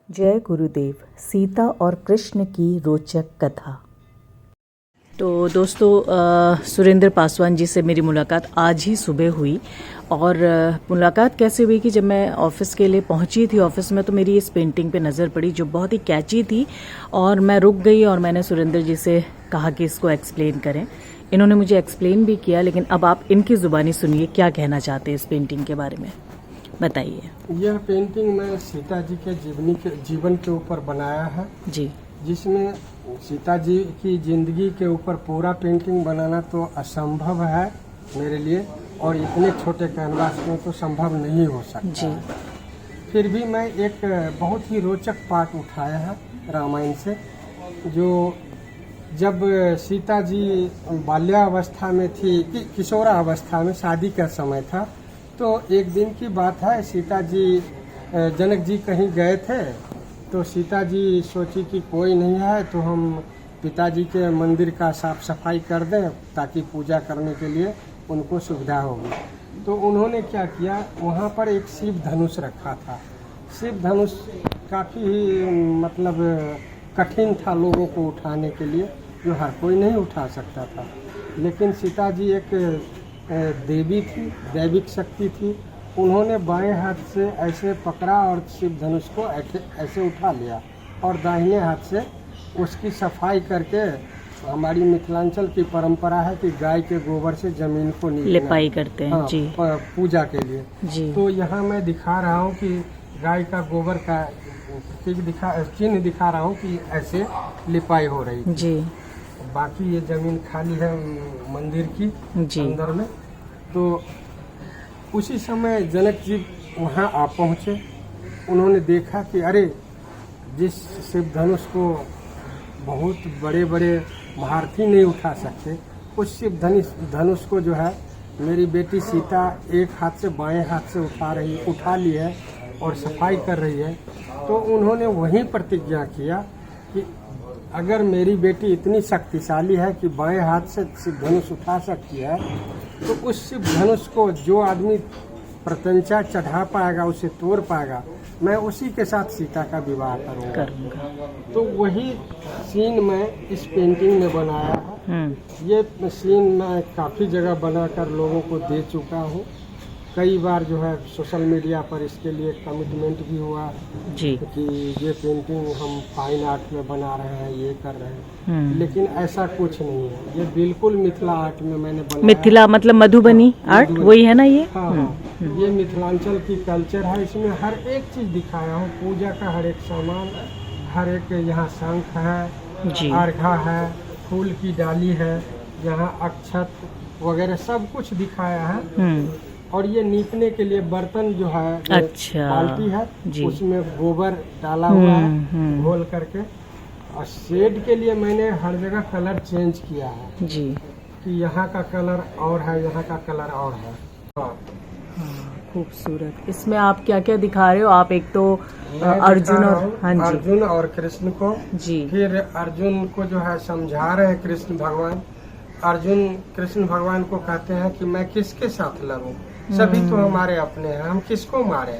जय गुरुदेव। सीता और कृष्ण की रोचक कथा। तो दोस्तों, सुरेंद्र पासवान जी से मेरी मुलाकात आज ही सुबह हुई। और मुलाकात कैसे हुई कि जब मैं ऑफिस के लिए पहुंची थी ऑफिस में, तो मेरी इस पेंटिंग पे नज़र पड़ी जो बहुत ही कैची थी। और मैं रुक गई और मैंने सुरेंद्र जी से कहा कि इसको एक्सप्लेन करें। इन्होंने मुझे एक्सप्लेन भी किया, लेकिन अब आप इनकी ज़ुबानी सुनिए क्या कहना चाहते हैं इस पेंटिंग के बारे में, बताइए। यह पेंटिंग मैं सीता जी के जीवन के ऊपर बनाया है जी। जिसमें सीता जी की जिंदगी के ऊपर पूरा पेंटिंग बनाना तो असंभव है मेरे लिए, और इतने छोटे कैनवास में तो संभव नहीं हो सकता जी। फिर भी मैं एक बहुत ही रोचक पार्ट उठाया है रामायण से, जो जब सीता जी बाल्यावस्था में थी, किशोरावस्था में, शादी का समय था, तो एक दिन की बात है, सीता जी जनक जी कहीं गए थे, तो सीता जी सोची कि कोई नहीं है तो हम पिताजी के मंदिर का साफ सफाई कर दें ताकि पूजा करने के लिए उनको सुविधा होगी। तो उन्होंने क्या किया, वहाँ पर एक शिव धनुष रखा था। शिव धनुष काफ़ी मतलब कठिन था लोगों को उठाने के लिए, जो हर कोई नहीं उठा सकता था। लेकिन सीता जी एक देवी थी, दैविक शक्ति थी, उन्होंने बाएं हाथ से ऐसे पकड़ा और शिव धनुष को ऐसे उठा लिया, और दाहिने हाथ से उसकी सफाई करके, हमारी मिथिलांचल की परंपरा है कि गाय के गोबर से जमीन को लिपाई करते हैं। हाँ, जी। पूजा के लिए। जी। तो यहाँ मैं दिखा रहा हूँ कि गाय का गोबर का चिन्ह दिखा रहा हूँ कि ऐसे लिपाई हो रही थी। जी। बाकी ये जमीन खाली है मंदिर की जी। अंदर में। तो उसी समय जनक जी वहाँ आ पहुँचे। उन्होंने देखा कि अरे, जिस शिव धनुष को बहुत बड़े बड़े महारथी नहीं उठा सकते, उस शिव धनुष को जो है मेरी बेटी सीता एक हाथ से बाएं हाथ से उठा ली है और सफाई कर रही है। तो उन्होंने वहीं प्रतिज्ञा किया कि अगर मेरी बेटी इतनी शक्तिशाली है कि बाएं हाथ से शिव धनुष उठा सकती है, तो उस शिव धनुष को जो आदमी प्रत्यंचा चढ़ा पाएगा, उसे तोड़ पाएगा, मैं उसी के साथ सीता का विवाह करूंगा। तो वही सीन मैं इस पेंटिंग में बनाया है। ये सीन मैं काफ़ी जगह बनाकर लोगों को दे चुका हूँ। कई बार जो है सोशल मीडिया पर इसके लिए कमिटमेंट भी हुआ जी कि ये पेंटिंग हम फाइन आर्ट में बना रहे हैं, ये कर रहे हैं, लेकिन ऐसा कुछ नहीं है। ये बिल्कुल मिथिला आर्ट में मैंने बनाया। मिथिला मतलब मधुबनी आर्ट, वही है ना ये? हाँ, ये मिथिलांचल की कल्चर है। इसमें हर एक चीज दिखाया हूँ, पूजा का हर एक सामान, हर एक, यहाँ शंख है, अर्घा है, फूल की डाली है, यहाँ अक्षत वगैरह सब कुछ दिखाया है। और ये नीपने के लिए बर्तन जो है, अच्छा, बाल्टी है, उसमें गोबर डाला हुआ है घोल करके। और शेड के लिए मैंने हर जगह कलर चेंज किया है जी, कि यहाँ का कलर और है, यहाँ का कलर और है। हाँ, खूबसूरत। इसमें आप क्या क्या दिखा रहे हो? आप एक तो अर्जुन और, हाँ जी, अर्जुन और कृष्ण को जी। फिर अर्जुन को जो है समझा रहे हैं कृष्ण भगवान। अर्जुन कृष्ण भगवान को कहते हैं कि मैं किसके साथ लड़ूं, सभी तो हमारे अपने हैं, हम किसको मारे।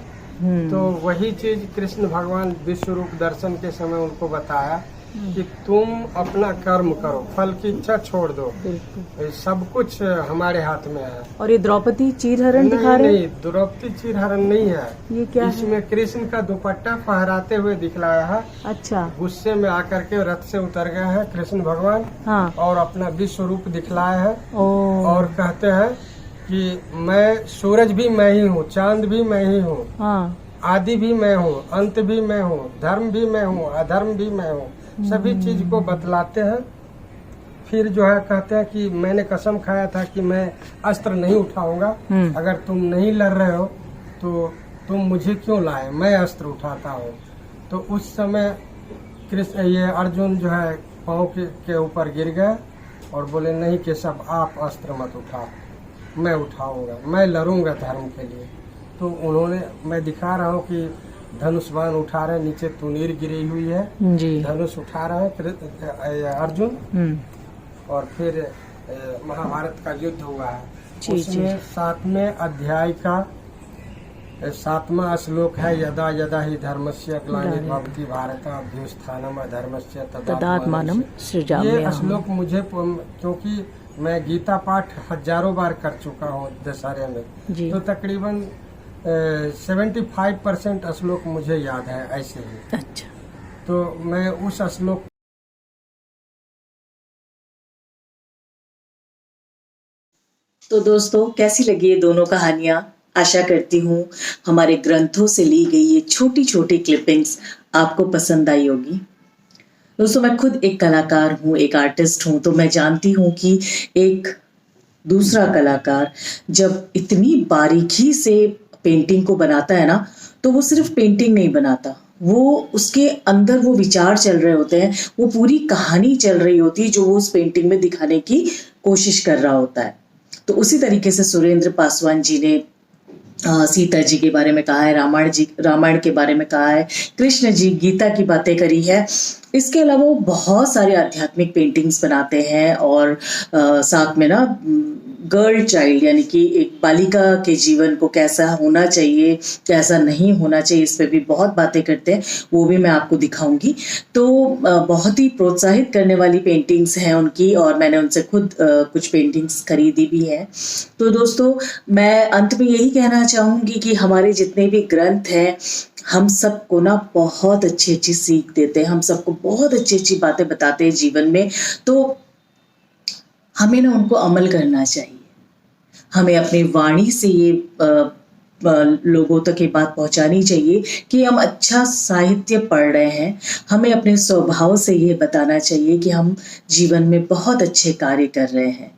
तो वही चीज कृष्ण भगवान विश्व रूप दर्शन के समय उनको बताया कि तुम अपना कर्म करो, फल की इच्छा छोड़ दो, सब कुछ हमारे हाथ में है। और ये द्रौपदी चीरहरण दिखा रहे हैं? नहीं, द्रौपदी चीरहरण नहीं है। ये क्या इसमें कृष्ण का दुपट्टा फहराते हुए दिखलाया है। अच्छा। गुस्से में आकर के रथ से उतर गए हैं कृष्ण भगवान। हाँ। और अपना विश्व रूप दिखलाया है। और कहते हैं कि मैं सूरज भी मैं ही हूँ, चांद भी मैं ही हूँ, हाँ, आदि भी मैं हूँ, अंत भी मैं हूँ, धर्म भी मैं हूँ, अधर्म भी मैं हूँ, सभी चीज को बतलाते हैं। फिर जो है कहते हैं कि मैंने कसम खाया था कि मैं अस्त्र नहीं उठाऊंगा, अगर तुम नहीं लड़ रहे हो तो तुम मुझे क्यों लाए, मैं अस्त्र उठाता हूँ। तो उस समय ये अर्जुन जो है पाँव के ऊपर गिर गए और बोले नहीं केशव, आप अस्त्र मत उठाओ, मैं उठाऊंगा, मैं लड़ूंगा धर्म के लिए। तो उन्होंने, मैं दिखा रहा हूँ कि धनुष बाण उठा रहे, नीचे तुनीर गिरी हुई है जी। धनुष उठा रहे हैं अर्जुन। और फिर महाभारत का युद्ध हुआ है, उसमें 7वें अध्याय का 7वां श्लोक है, यदा यदा ही धर्मस्य ग्लानिर्भवति भारत अभ्युत्थानम् अधर्मस्य तदात्मानं सृजाम्यहम्। ये श्लोक मुझे, क्योंकि मैं गीता पाठ हजारों बार कर चुका हूँ दशहरे में, तो तकरीबन 75% श्लोक मुझे याद है ऐसे ही। अच्छा, तो मैं उस श्लोक तो दोस्तों कैसी लगी ये दोनों कहानियां? आशा करती हूँ हमारे ग्रंथों से ली गई ये छोटी छोटी क्लिपिंग्स आपको पसंद आई होगी। दोस्तों मैं खुद एक कलाकार हूँ, एक आर्टिस्ट हूँ, तो मैं जानती हूँ कि एक दूसरा कलाकार जब इतनी बारीकी से पेंटिंग को बनाता है ना, तो वो सिर्फ पेंटिंग नहीं बनाता, वो उसके अंदर वो विचार चल रहे होते हैं, वो पूरी कहानी चल रही होती है जो वो उस पेंटिंग में दिखाने की कोशिश कर रहा होता है। तो उसी तरीके से सुरेंद्र पासवान जी ने सीता जी के बारे में कहा है, रामायण के बारे में कहा है, कृष्ण जी गीता की बातें करी है। इसके अलावा वो बहुत सारे आध्यात्मिक पेंटिंग्स बनाते हैं और साथ में ना गर्ल चाइल्ड यानी कि एक बालिका के जीवन को कैसा होना चाहिए, कैसा नहीं होना चाहिए, इस पे भी बहुत बातें करते हैं, वो भी मैं आपको दिखाऊंगी। तो बहुत ही प्रोत्साहित करने वाली पेंटिंग्स हैं उनकी और मैंने उनसे खुद कुछ पेंटिंग्स खरीदी भी हैं। तो दोस्तों मैं अंत में यही कहना चाहूँगी कि हमारे जितने भी ग्रंथ हैं हम सबको ना बहुत अच्छी अच्छी सीख देते हैं, हम सबको बहुत अच्छी अच्छी बातें बताते हैं जीवन में, तो हमें ना उनको अमल करना चाहिए। हमें अपनी वाणी से ये लोगों तक ये बात पहुंचानी चाहिए कि हम अच्छा साहित्य पढ़ रहे हैं। हमें अपने स्वभाव से ये बताना चाहिए कि हम जीवन में बहुत अच्छे कार्य कर रहे हैं।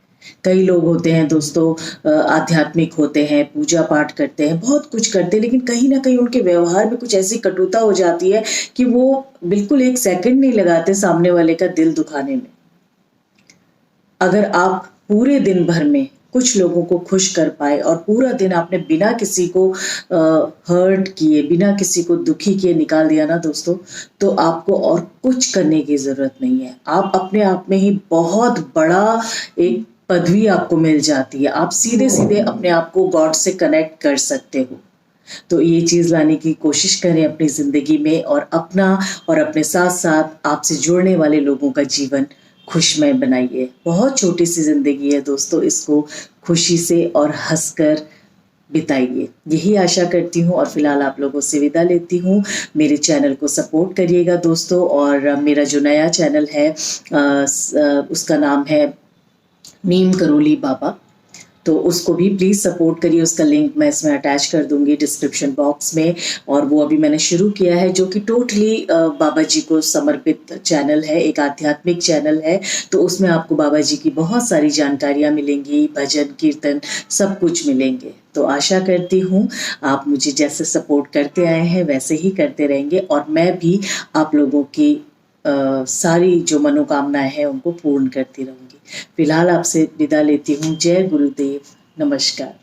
कई लोग होते हैं दोस्तों, आध्यात्मिक होते हैं, पूजा पाठ करते हैं, बहुत कुछ करते हैं, लेकिन कहीं ना कहीं उनके व्यवहार में कुछ ऐसी कटुता हो जाती है कि वो बिल्कुल एक सेकंड नहीं लगाते सामने वाले का दिल दुखाने में। अगर आप पूरे दिन भर में कुछ लोगों को खुश कर पाए और पूरा दिन आपने बिना किसी को हर्ट किए, बिना किसी को दुखी किए निकाल दिया ना दोस्तों, तो आपको और कुछ करने की जरूरत नहीं है। आप अपने आप में ही बहुत बड़ा एक पदवी आपको मिल जाती है। आप सीधे सीधे अपने आप को गॉड से कनेक्ट कर सकते हो। तो ये चीज़ लाने की कोशिश करें अपनी ज़िंदगी में और अपना और अपने साथ साथ आपसे जुड़ने वाले लोगों का जीवन खुशमय बनाइए। बहुत छोटी सी ज़िंदगी है दोस्तों, इसको खुशी से और हंसकर बिताइए। यही आशा करती हूँ और फिलहाल आप लोगों से विदा लेती हूँ। मेरे चैनल को सपोर्ट करिएगा दोस्तों, और मेरा जो नया चैनल है उसका नाम है नीम करोली बाबा, तो उसको भी प्लीज़ सपोर्ट करिए। उसका लिंक मैं इसमें अटैच कर दूंगी डिस्क्रिप्शन बॉक्स में। और वो अभी मैंने शुरू किया है जो कि टोटली बाबा जी को समर्पित चैनल है, एक आध्यात्मिक चैनल है। तो उसमें आपको बाबा जी की बहुत सारी जानकारियाँ मिलेंगी, भजन कीर्तन सब कुछ मिलेंगे। तो आशा करती हूँ आप मुझे जैसे सपोर्ट करते आए हैं वैसे ही करते रहेंगे और मैं भी आप लोगों की सारी जो मनोकामनाएं हैं उनको पूर्ण करती रहूंगी। फिलहाल आपसे विदा लेती हूँ। जय गुरुदेव, नमस्कार।